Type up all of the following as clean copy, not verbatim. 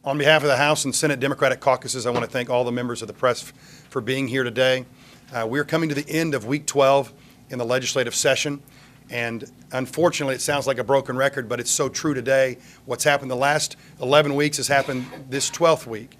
On behalf of the House and Senate Democratic caucuses, I want to thank all the members of the press for being here today. We're coming to the end of week 12 in the legislative session, and unfortunately it sounds like a broken record, but it's so true today. What's happened the last 11 weeks has happened this 12th week.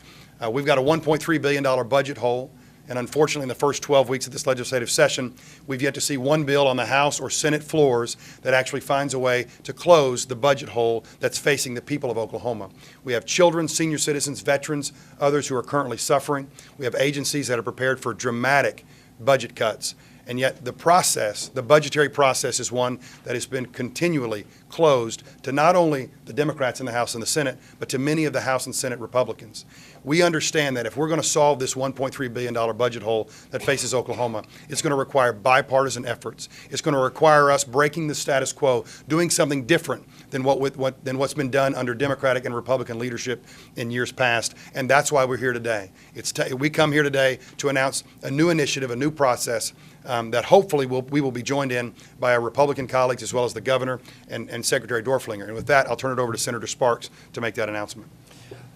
We've got a $1.3 billion budget hole, and unfortunately in the first 12 weeks of this legislative session, we've yet to see one bill on the House or Senate floors that actually finds a way to close the budget hole that's facing the people of Oklahoma. We have children, senior citizens, veterans, others who are currently suffering. We have agencies that are prepared for dramatic budget cuts. And yet the process, the budgetary process, is one that has been continually closed to not only the Democrats in the House and the Senate, but to many of the House and Senate Republicans. We understand that if we're going to solve this $1.3 billion budget hole that faces Oklahoma, it's going to require bipartisan efforts. It's going to require us breaking the status quo, doing something different than what's been done under Democratic and Republican leadership in years past. And that's why we're here today. We come here today to announce a new initiative, a new process that hopefully we will be joined in by our Republican colleagues as well as the governor and Secretary Dorflinger. And with that, I'll turn it over to Senator Sparks to make that announcement.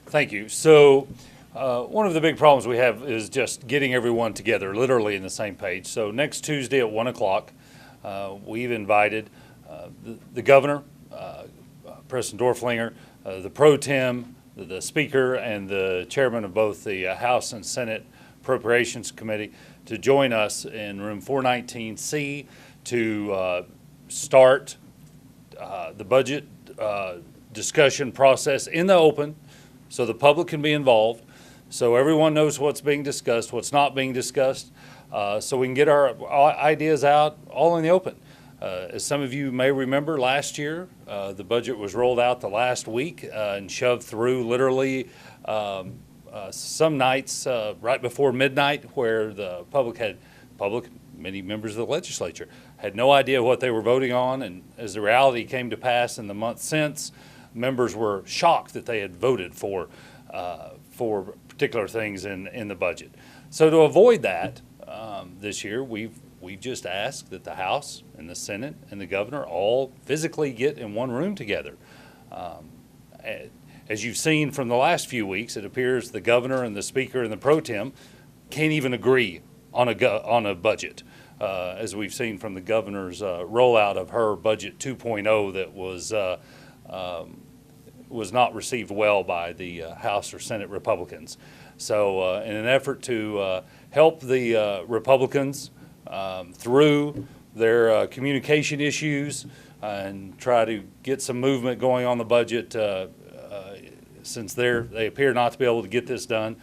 Thank you. So one of the big problems we have is just getting everyone together, literally in the same page. So next Tuesday at 1 o'clock, we've invited the governor, President Dorflinger, the pro tem, the speaker, and the chairman of both the House and Senate Appropriations Committee to join us in room 419C to start the budget discussion process in the open, so the public can be involved, so everyone knows what's being discussed, what's not being discussed, so we can get our ideas out all in the open. As some of you may remember, last year the budget was rolled out the last week and shoved through literally some nights right before midnight, where the many members of the legislature had no idea what they were voting on, and as the reality came to pass in the months since, members were shocked that they had voted for particular things in the budget. So to avoid that, this year we've just asked that the House and the Senate and the governor all physically get in one room together. As you've seen from the last few weeks, it appears the governor and the speaker and the pro tem can't even agree on a budget, as we've seen from the governor's rollout of her budget 2.0 that was not received well by the House or Senate Republicans. So in an effort to help the Republicans through their communication issues and try to get some movement going on the budget, since they appear not to be able to get this done,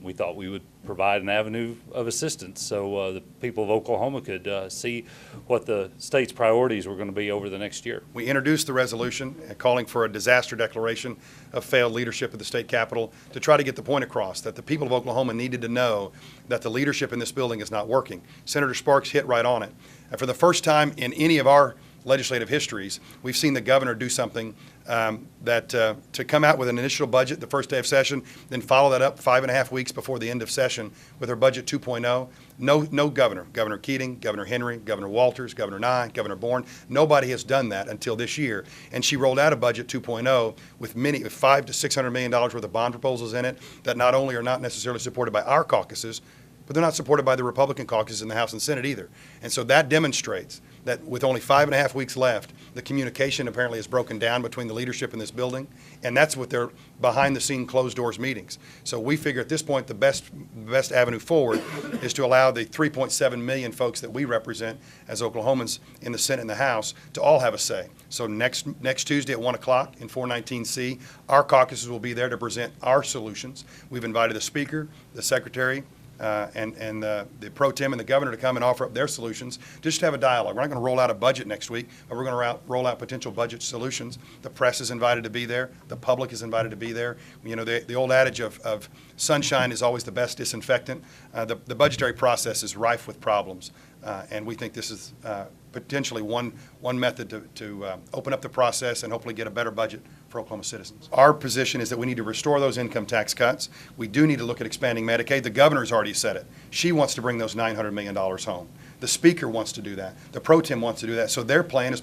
we thought we would provide an avenue of assistance so the people of Oklahoma could see what the state's priorities were going to be over the next year. We introduced the resolution calling for a disaster declaration of failed leadership at the state capitol to try to get the point across that the people of Oklahoma needed to know that the leadership in this building is not working. Senator Sparks hit right on it. And for the first time in any of our legislative histories, we've seen the governor do something to come out with an initial budget the first day of session, then follow that up 5.5 weeks before the end of session with her budget 2.0. No governor, Governor Keating, Governor Henry, Governor Walters, Governor Nye, Governor Bourne, nobody has done that until this year. And she rolled out a budget 2.0 with $500 to $600 million worth of bond proposals in it that not only are not necessarily supported by our caucuses, but they're not supported by the Republican caucus in the House and Senate either. And so that demonstrates that with only 5.5 weeks left, the communication apparently is broken down between the leadership in this building, and that's what their behind-the-scene closed-doors meetings. So we figure at this point the best avenue forward is to allow the 3.7 million folks that we represent as Oklahomans in the Senate and the House to all have a say. So next Tuesday at 1 o'clock in 419C, our caucuses will be there to present our solutions. We've invited the Speaker, the Secretary, and the pro tem and the governor to come and offer up their solutions, just to have a dialogue. We're not going to roll out a budget next week, but we're going to roll out potential budget solutions. The press is invited to be there. The public is invited to be there. You know, the old adage of sunshine is always the best disinfectant. The budgetary process is rife with problems, and we think this is potentially one method to open up the process and hopefully get a better budget for for Oklahoma citizens. Our position is that we need to restore those income tax cuts. We do need to look at expanding Medicaid. The governor's already said it. She wants to bring those $900 million home. The speaker wants to do that. The pro tem wants to do that. So their plan is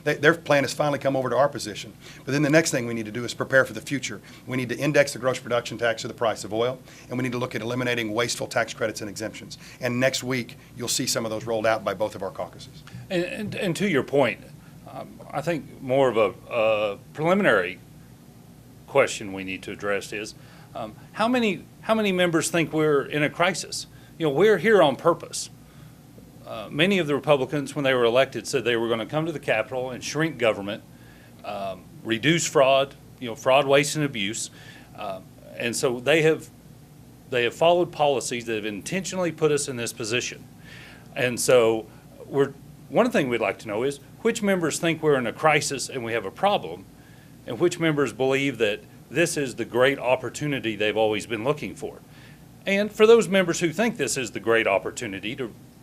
their plan has finally come over to our position. But then the next thing we need to do is prepare for the future. We need to index the gross production tax to the price of oil, and we need to look at eliminating wasteful tax credits and exemptions. And next week, you'll see some of those rolled out by both of our caucuses. And to your point, I think more of a preliminary question we need to address is how many members think we're in a crisis? We're here on purpose. Many of the Republicans, when they were elected, said they were going to come to the Capitol and shrink government, reduce fraud, fraud, waste, and abuse. And so they have followed policies that have intentionally put us in this position. And so one thing we'd like to know is which members think we're in a crisis and we have a problem, and which members believe that this is the great opportunity they've always been looking for. And for those members who think this is the great opportunity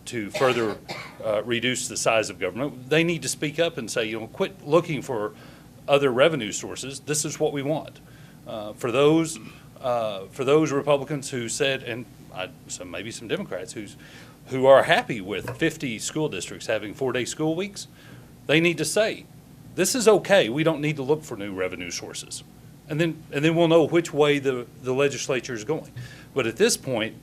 to further reduce the size of government, they need to speak up and say, quit looking for other revenue sources. This is what we want. For those Republicans who said, and maybe some Democrats who are happy with 50 school districts having 4-day school weeks, they need to say, this is okay. We don't need to look for new revenue sources. And then we'll know which way the legislature is going. But at this point,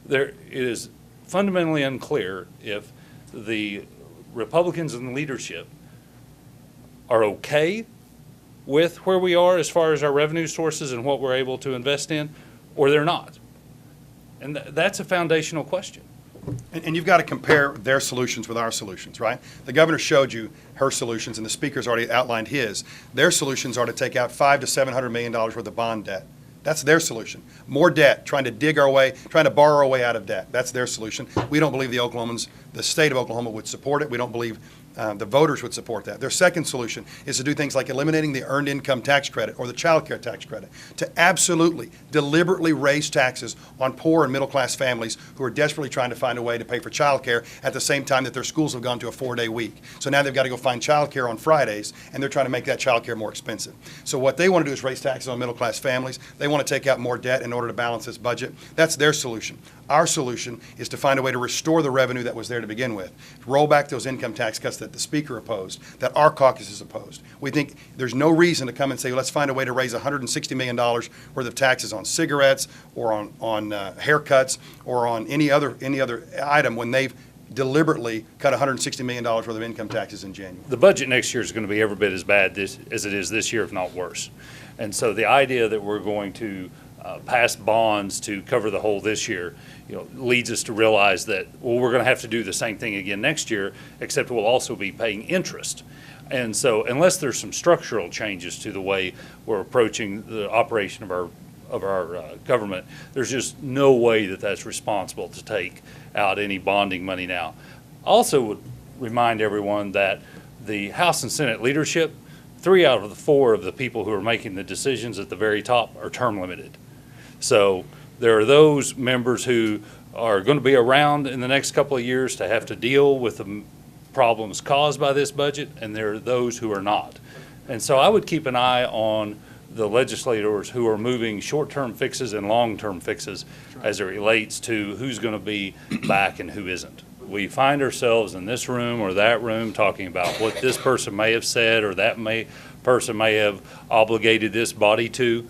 it is fundamentally unclear if the Republicans in the leadership are okay with where we are as far as our revenue sources and what we're able to invest in, or they're not. And that's a foundational question. And you've got to compare their solutions with our solutions, right? The governor showed you her solutions, and the speaker's already outlined his. Their solutions are to take out $500 to $700 million worth of bond debt. That's their solution. More debt, trying to borrow our way out of debt. That's their solution. We don't believe the state of Oklahoma would support it. We don't believe the voters would support that. Their second solution is to do things like eliminating the earned income tax credit or the child care tax credit, to absolutely, deliberately raise taxes on poor and middle class families who are desperately trying to find a way to pay for child care at the same time that their schools have gone to a 4-day week. So now they've got to go find child care on Fridays, and they're trying to make that child care more expensive. So what they want to do is raise taxes on middle class families. They want to take out more debt in order to balance this budget. That's their solution. Our solution is to find a way to restore the revenue that was there to begin with, roll back those income tax cuts that the speaker opposed, that our caucuses opposed. We think there's no reason to come and say, let's find a way to raise $160 million worth of taxes on cigarettes or on haircuts or on any other item when they've deliberately cut $160 million worth of income taxes in January. The budget next year is going to be every bit as bad as it is this year, if not worse. And so the idea that we're going to pass bonds to cover the hole this year, leads us to realize that, we're going to have to do the same thing again next year, except we'll also be paying interest. And so unless there's some structural changes to the way we're approaching the operation of our government, there's just no way that that's responsible to take out any bonding money now. I also would remind everyone that the House and Senate leadership, 3 out of the 4 of the people who are making the decisions at the very top are term limited. So there are those members who are going to be around in the next couple of years to have to deal with the problems caused by this budget, and there are those who are not. And so I would keep an eye on the legislators who are moving short-term fixes and long-term fixes as it relates to who's going to be back and who isn't. We find ourselves in this room or that room talking about what this person may have said or that person may have obligated this body to.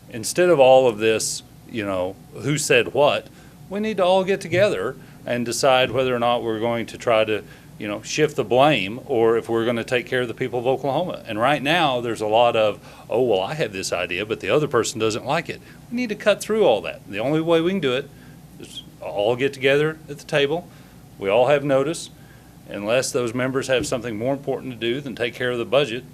Instead of all of this, who said what, we need to all get together and decide whether or not we're going to try to, shift the blame, or if we're going to take care of the people of Oklahoma. And right now, there's a lot of, I have this idea, but the other person doesn't like it. We need to cut through all that. The only way we can do it is all get together at the table. We all have notice. Unless those members have something more important to do than take care of the budget,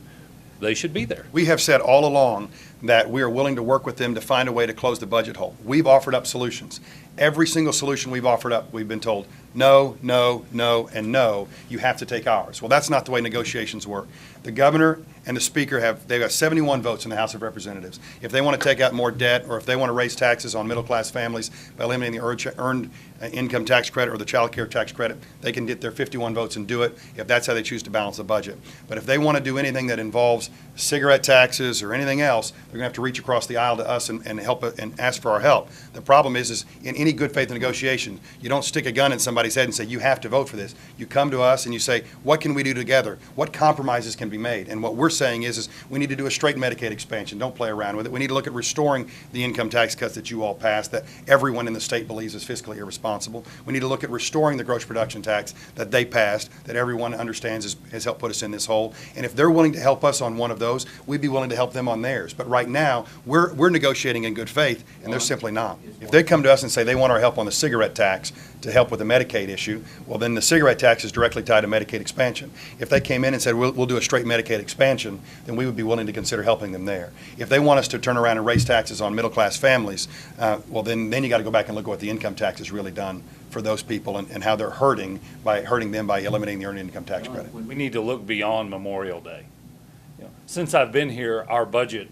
they should be there. We have said all along that we are willing to work with them to find a way to close the budget hole. We've offered up solutions. Every single solution we've offered up, we've been told, no, no, no, and no, you have to take ours. Well, that's not the way negotiations work. The governor and the speaker they've got 71 votes in the House of Representatives. If they want to take out more debt, or if they want to raise taxes on middle-class families by eliminating the earned income tax credit or the child care tax credit, they can get their 51 votes and do it if that's how they choose to balance the budget. But if they want to do anything that involves cigarette taxes or anything else, they're going to have to reach across the aisle to us and help and ask for our help. The problem is in any good faith negotiation, you don't stick a gun in somebody's head and say, you have to vote for this. You come to us and you say, what can we do together? What compromises can be made? And what we're saying is we need to do a straight Medicaid expansion. Don't play around with it. We need to look at restoring the income tax cuts that you all passed that everyone in the state believes is fiscally irresponsible. We need to look at restoring the gross production tax that they passed that everyone understands has helped put us in this hole. And if they're willing to help us on one of those, we'd be willing to help them on theirs. But right now, we're negotiating in good faith, and they're simply not. If they come to us and say they want our help on the cigarette tax to help with the Medicaid issue, well, then the cigarette tax is directly tied to Medicaid expansion. If they came in and said, we'll do a straight Medicaid expansion, then we would be willing to consider helping them there. If they want us to turn around and raise taxes on middle-class families, well, then you got to go back and look at what the income tax has really done for those people and how they're hurting them by eliminating the earned income tax credit. We need to look beyond Memorial Day. Since I've been here, our budget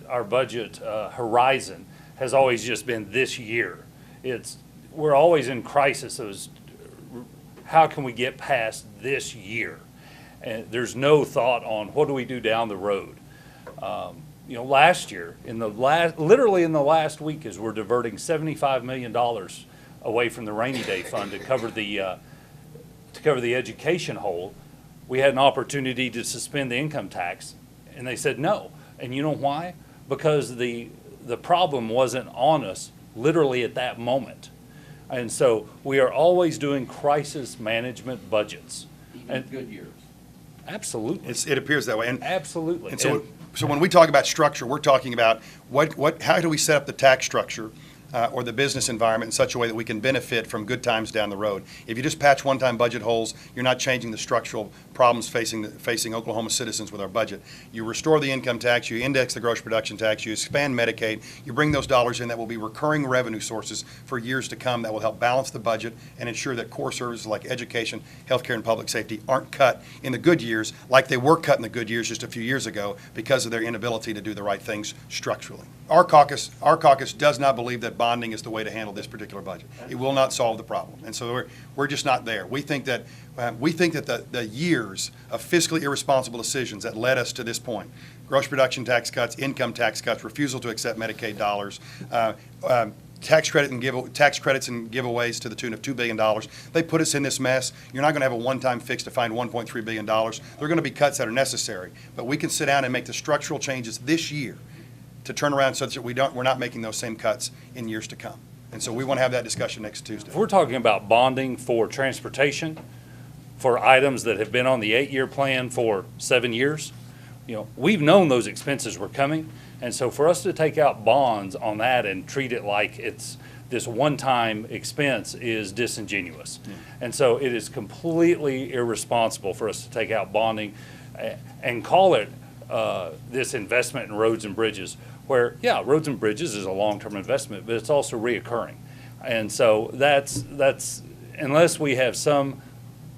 horizon has always just been this year. We're always in crisis as how can we get past this year? And there's no thought on what do we do down the road. Last year, literally in the last week, as we're diverting $75 million away from the rainy day fund to cover the education hole, we had an opportunity to suspend the income tax, and they said no. And you know why? Because the problem wasn't on us literally at that moment. And so we are always doing crisis management budgets. Even good years. Absolutely. It appears that way. And absolutely. And so when we talk about structure, we're talking about how do we set up the tax structure or the business environment in such a way that we can benefit from good times down the road. If you just patch one-time budget holes, you're not changing the structural problems facing Oklahoma citizens with our budget. You restore the income tax, you index the gross production tax, you expand Medicaid, you bring those dollars in that will be recurring revenue sources for years to come that will help balance the budget and ensure that core services like education, healthcare, and public safety aren't cut in the good years like they were cut in the good years just a few years ago because of their inability to do the right things structurally. Our caucus does not believe that bonding is the way to handle this particular budget. It will not solve the problem, and so we're just not there. We think that the years of fiscally irresponsible decisions that led us to this point, gross production tax cuts, income tax cuts, refusal to accept Medicaid dollars, tax credits and giveaways to the tune of $2 billion. They put us in this mess. You're not going to have a one-time fix to find $1.3 billion. There are going to be cuts that are necessary, but we can sit down and make the structural changes this year to turn around so that we're not making those same cuts in years to come. And so we want to have that discussion next Tuesday. If we're talking about bonding for transportation, for items that have been on the 8-year plan for 7 years, we've known those expenses were coming. And so for us to take out bonds on that and treat it like it's this one-time expense is disingenuous. Yeah. And so it is completely irresponsible for us to take out bonding and call it this investment in roads and bridges, where, roads and bridges is a long-term investment, but it's also reoccurring. And so that's unless we have some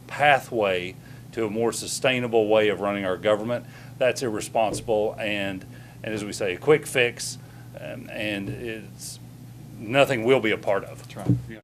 pathway to a more sustainable way of running our government, that's irresponsible and as we say, a quick fix, and it's nothing we'll be a part of. That's right.